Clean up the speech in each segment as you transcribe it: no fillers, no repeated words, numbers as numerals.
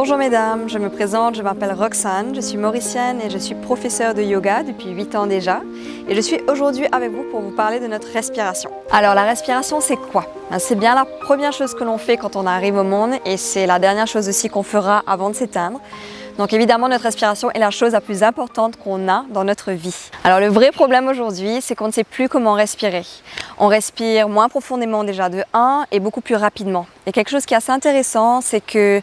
Bonjour mesdames, je me présente, je m'appelle Roxane, je suis mauricienne et je suis professeure de yoga depuis 8 ans déjà. Et je suis aujourd'hui avec vous pour vous parler de notre respiration. Alors la respiration c'est quoi? C'est bien la première chose que l'on fait quand on arrive au monde et c'est la dernière chose aussi qu'on fera avant de s'éteindre. Donc évidemment notre respiration est la chose la plus importante qu'on a dans notre vie. Alors le vrai problème aujourd'hui c'est qu'on ne sait plus comment respirer. On respire moins profondément déjà de 1 et beaucoup plus rapidement. Et quelque chose qui est assez intéressant c'est que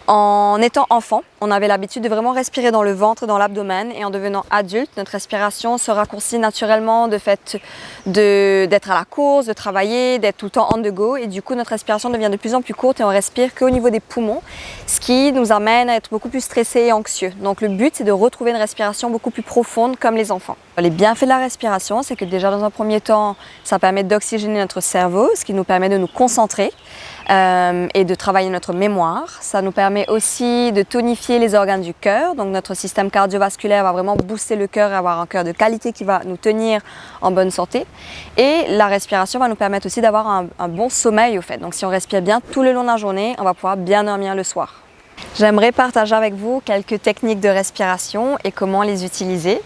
en étant enfant, on avait l'habitude de vraiment respirer dans le ventre et dans l'abdomen et en devenant adulte, notre respiration se raccourcit naturellement de fait d'être à la course, de travailler, d'être tout le temps on the go et du coup notre respiration devient de plus en plus courte et on respire qu'au niveau des poumons, ce qui nous amène à être beaucoup plus stressés et anxieux. Donc le but c'est de retrouver une respiration beaucoup plus profonde comme les enfants. Les bienfaits de la respiration, c'est que déjà dans un premier temps, ça permet d'oxygéner notre cerveau, ce qui nous permet de nous concentrer et de travailler notre mémoire. Ça nous permet aussi de tonifier les organes du cœur, donc notre système cardiovasculaire va vraiment booster le cœur et avoir un cœur de qualité qui va nous tenir en bonne santé. Et la respiration va nous permettre aussi d'avoir un bon sommeil au fait. Donc si on respire bien tout le long de la journée, on va pouvoir bien dormir le soir. J'aimerais partager avec vous quelques techniques de respiration et comment les utiliser.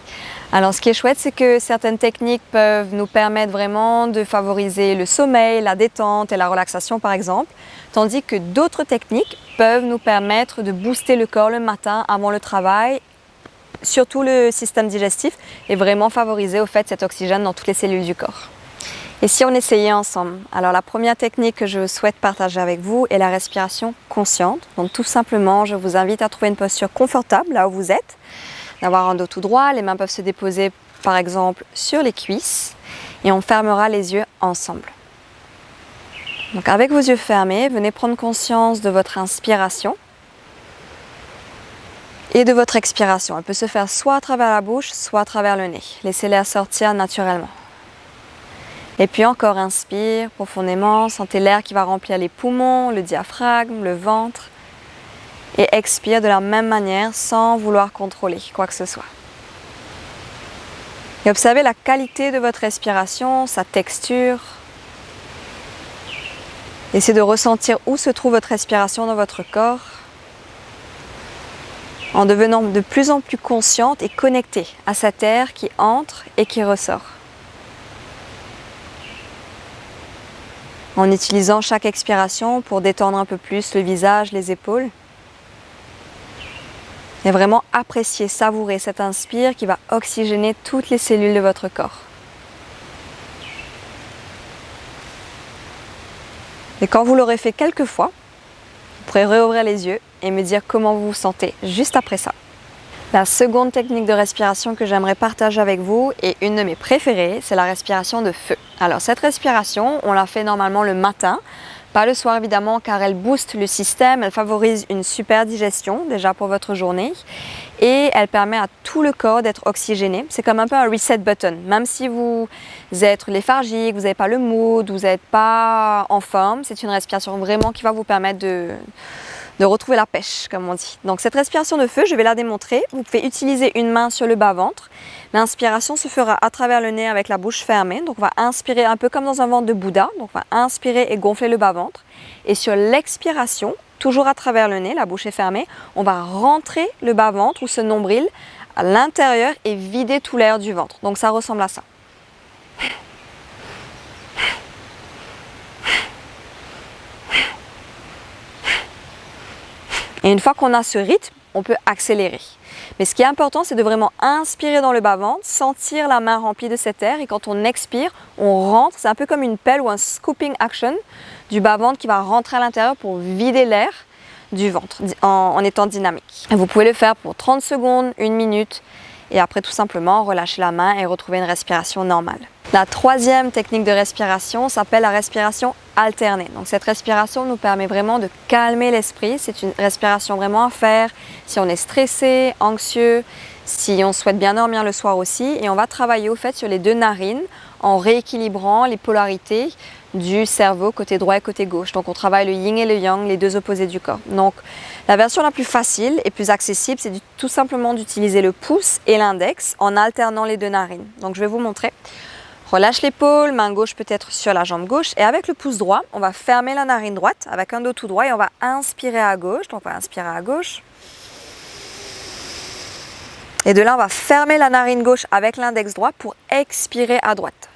Alors ce qui est chouette, c'est que certaines techniques peuvent nous permettre vraiment de favoriser le sommeil, la détente et la relaxation par exemple, tandis que d'autres techniques peuvent nous permettre de booster le corps le matin avant le travail, surtout le système digestif, et vraiment favoriser au fait cet oxygène dans toutes les cellules du corps. Et si on essayait ensemble? Alors la première technique que je souhaite partager avec vous est la respiration consciente. Donc tout simplement, je vous invite à trouver une posture confortable là où vous êtes, d'avoir un dos tout droit, les mains peuvent se déposer par exemple sur les cuisses et on fermera les yeux ensemble. Donc avec vos yeux fermés, venez prendre conscience de votre inspiration et de votre expiration. Elle peut se faire soit à travers la bouche, soit à travers le nez. Laissez l'air sortir naturellement. Et puis encore, inspire profondément, sentez l'air qui va remplir les poumons, le diaphragme, le ventre. Et expire de la même manière sans vouloir contrôler quoi que ce soit. Et observez la qualité de votre respiration, sa texture. Essayez de ressentir où se trouve votre respiration dans votre corps en devenant de plus en plus consciente et connectée à cet air qui entre et qui ressort. En utilisant chaque expiration pour détendre un peu plus le visage, les épaules. Et vraiment apprécier, savourer cet inspire qui va oxygéner toutes les cellules de votre corps. Et quand vous l'aurez fait quelques fois, vous pourrez réouvrir les yeux et me dire comment vous vous sentez juste après ça. La seconde technique de respiration que j'aimerais partager avec vous et une de mes préférées, c'est la respiration de feu. Alors cette respiration, on la fait normalement le matin, pas le soir évidemment car elle booste le système, elle favorise une super digestion déjà pour votre journée et elle permet à tout le corps d'être oxygéné. C'est comme un peu un reset button, même si vous êtes léthargique, vous n'avez pas le mood, vous n'êtes pas en forme, c'est une respiration vraiment qui va vous permettre de retrouver la pêche, comme on dit. Donc cette respiration de feu, je vais la démontrer. Vous pouvez utiliser une main sur le bas-ventre. L'inspiration se fera à travers le nez avec la bouche fermée. Donc on va inspirer un peu comme dans un ventre de Bouddha. Donc on va inspirer et gonfler le bas-ventre. Et sur l'expiration, toujours à travers le nez, la bouche est fermée, on va rentrer le bas-ventre ou ce nombril à l'intérieur et vider tout l'air du ventre. Donc ça ressemble à ça. Et une fois qu'on a ce rythme, on peut accélérer. Mais ce qui est important, c'est de vraiment inspirer dans le bas-ventre, sentir la main remplie de cet air et quand on expire, on rentre. C'est un peu comme une pelle ou un scooping action du bas-ventre qui va rentrer à l'intérieur pour vider l'air du ventre en étant dynamique. Et vous pouvez le faire pour 30 secondes, 1 minute et après tout simplement relâcher la main et retrouver une respiration normale. La troisième technique de respiration s'appelle la respiration alternée. Donc cette respiration nous permet vraiment de calmer l'esprit. C'est une respiration vraiment à faire si on est stressé, anxieux, si on souhaite bien dormir le soir aussi. Et on va travailler au fait sur les 2 narines en rééquilibrant les polarités du cerveau côté droit et côté gauche. Donc on travaille le yin et le yang, les 2 opposés du corps. Donc la version la plus facile et plus accessible, c'est tout simplement d'utiliser le pouce et l'index en alternant les 2 narines. Donc je vais vous montrer. Relâche l'épaule, main gauche peut-être sur la jambe gauche. Et avec le pouce droit, on va fermer la narine droite avec un dos tout droit et on va inspirer à gauche. Donc on va inspirer à gauche. Et de là, on va fermer la narine gauche avec l'index droit pour expirer à droite.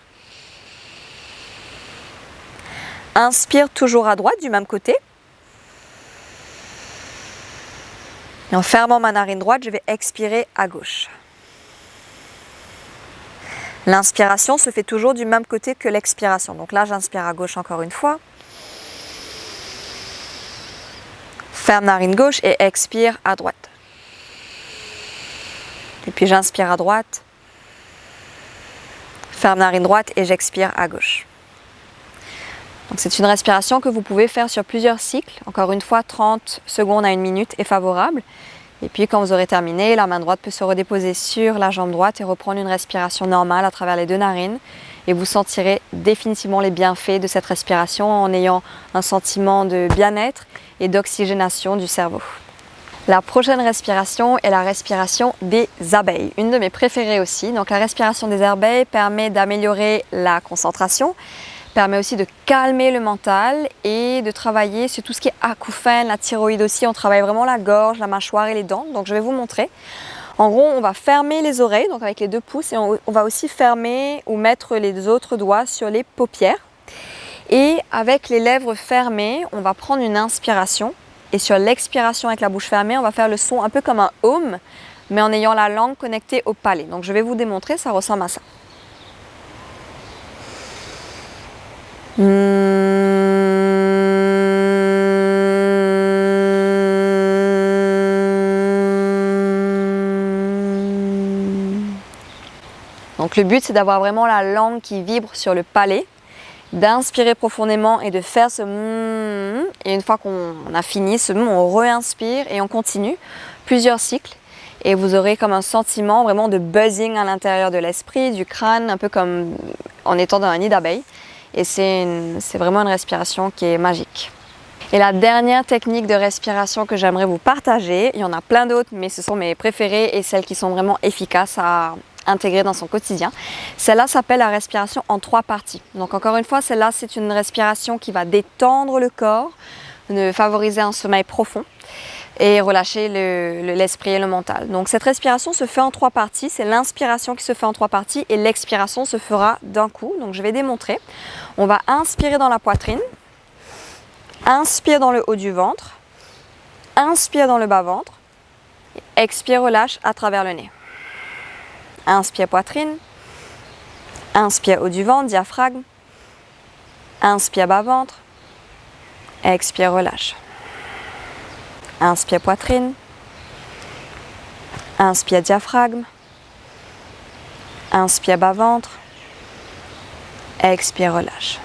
Inspire toujours à droite du même côté. Et en fermant ma narine droite, je vais expirer à gauche. L'inspiration se fait toujours du même côté que l'expiration. Donc là, j'inspire à gauche encore une fois. Ferme narine gauche et expire à droite. Et puis j'inspire à droite. Ferme narine droite et j'expire à gauche. Donc c'est une respiration que vous pouvez faire sur plusieurs cycles. Encore une fois, 30 secondes à 1 minute est favorable. Et puis quand vous aurez terminé, la main droite peut se redéposer sur la jambe droite et reprendre une respiration normale à travers les 2 narines. Et vous sentirez définitivement les bienfaits de cette respiration en ayant un sentiment de bien-être et d'oxygénation du cerveau. La prochaine respiration est la respiration des abeilles, une de mes préférées aussi. Donc la respiration des abeilles permet d'améliorer la concentration, permet aussi de calmer le mental et de travailler sur tout ce qui est acouphènes, la thyroïde aussi. On travaille vraiment la gorge, la mâchoire et les dents. Donc je vais vous montrer. En gros, on va fermer les oreilles, donc avec les 2 pouces, et on va aussi fermer ou mettre les autres doigts sur les paupières. Et avec les lèvres fermées, on va prendre une inspiration. Et sur l'expiration avec la bouche fermée, on va faire le son un peu comme un hum, mais en ayant la langue connectée au palais. Donc je vais vous démontrer, ça ressemble à ça. Donc le but, c'est d'avoir vraiment la langue qui vibre sur le palais, d'inspirer profondément et de faire ce mmm. Et une fois qu'on a fini ce mmm, on réinspire et on continue plusieurs cycles. Et vous aurez comme un sentiment vraiment de buzzing à l'intérieur de l'esprit, du crâne, un peu comme en étant dans un nid d'abeilles. Et c'est vraiment une respiration qui est magique. Et la dernière technique de respiration que j'aimerais vous partager, il y en a plein d'autres, mais ce sont mes préférées et celles qui sont vraiment efficaces à intégrer dans son quotidien. Celle-là s'appelle la respiration en 3 parties. Donc encore une fois, celle-là, c'est une respiration qui va détendre le corps, favoriser un sommeil profond et relâcher l'esprit et le mental. Donc cette respiration se fait en 3 parties. C'est l'inspiration qui se fait en 3 parties et l'expiration se fera d'un coup. Donc je vais démontrer. On va inspirer dans la poitrine, inspire dans le haut du ventre, inspire dans le bas-ventre, expire, relâche à travers le nez. Inspire poitrine, inspire haut du ventre, diaphragme, inspire bas-ventre, expire, relâche. Inspire poitrine, inspire diaphragme, inspire bas-ventre, expire, relâche.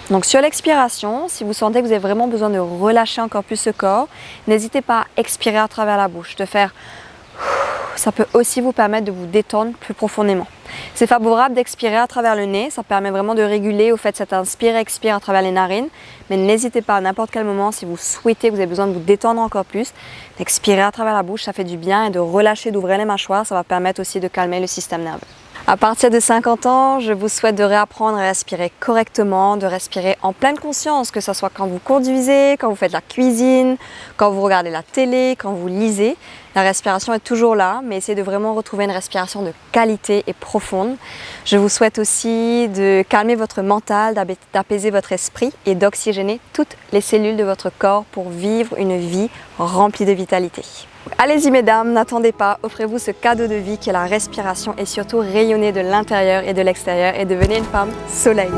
Donc sur l'expiration, si vous sentez que vous avez vraiment besoin de relâcher encore plus ce corps, n'hésitez pas à expirer à travers la bouche, de faire. Ça peut aussi vous permettre de vous détendre plus profondément. C'est favorable d'expirer à travers le nez, ça permet vraiment de réguler au fait cet inspire-expire à travers les narines. Mais n'hésitez pas à n'importe quel moment, si vous souhaitez, que vous avez besoin de vous détendre encore plus, d'expirer à travers la bouche, ça fait du bien, et de relâcher, d'ouvrir les mâchoires, ça va permettre aussi de calmer le système nerveux. À partir de 50 ans, je vous souhaite de réapprendre à respirer correctement, de respirer en pleine conscience, que ce soit quand vous conduisez, quand vous faites la cuisine, quand vous regardez la télé, quand vous lisez. La respiration est toujours là, mais essayez de vraiment retrouver une respiration de qualité et profonde. Je vous souhaite aussi de calmer votre mental, d'apaiser votre esprit et d'oxygéner toutes les cellules de votre corps pour vivre une vie remplie de vitalité. Allez-y mesdames, n'attendez pas, offrez-vous ce cadeau de vie qui est la respiration et surtout rayonnez de l'intérieur et de l'extérieur et devenez une femme soleil.